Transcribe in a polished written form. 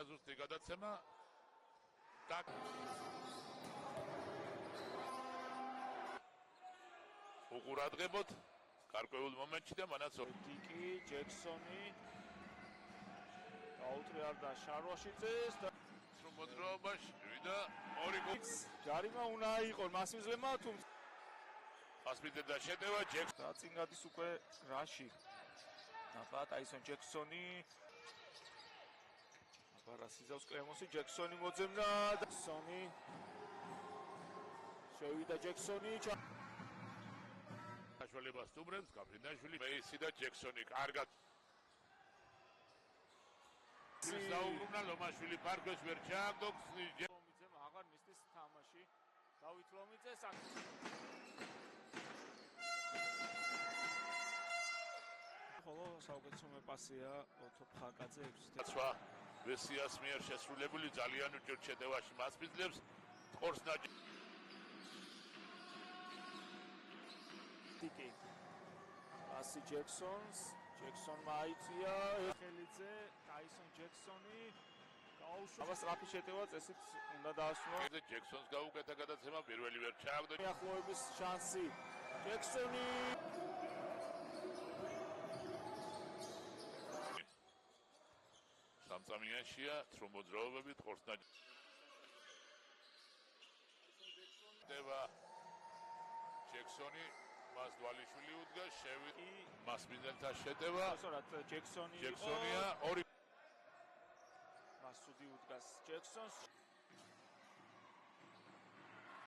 არაზუსტი გადაცემა. უყურადღებოთ გარკვეულ მომენტში და მანაც დიკი, ჯექსონი გაუტრიალდა შარვაშიძეს და მოძრაობაში ვიდა ორი გოლი. ჯარიმა უნდა აიყო მასმიზლემა თუმცა ასპიდერდა შეტევა ჯექსონი. და წინ გადის უკვე რაში. აბა ტაისონ ჯექსონი რასიზავს კრემოსი ჯექსონი მოძებნა ჯექსონი შევიდა ჯექსონიაშველებას თუმრებს გაფრინდაშვილი მეისი და ჯექსონი კარგად საუბრობნა ლომაშვილი პარკოს ვერ ჩააგდოს ლომიძემ აღარ მისდის თამაში დავით ლომიძეს ხოლო საუკეთესო მეპასია ოთო ფაკაძე 6 ცვა ვესიას მიერ შესრულებული ძალიან უჯერ შეტევაში მასპინძლებს ხორსნა დიკი ასი ჯექსონმა აიწია ხელიძე ტაისონ ჯექსონი გაუშვა აბა სწრაფი შეტევა წესით უნდა დაასრულო ჯექსონს გაუკეთა გადაცემა პირველი ვერ ჩააგდო ახლოების შანსი ჯექსონი სამწამიანშია თრომოძრაობებით ხორსნა დევა ჯექსონი მას დვალიშვილი უდგა შევი მასპინძელთა შეტევა ასორად ჯექსონია ორი მასუდი უდგას ჯექსონს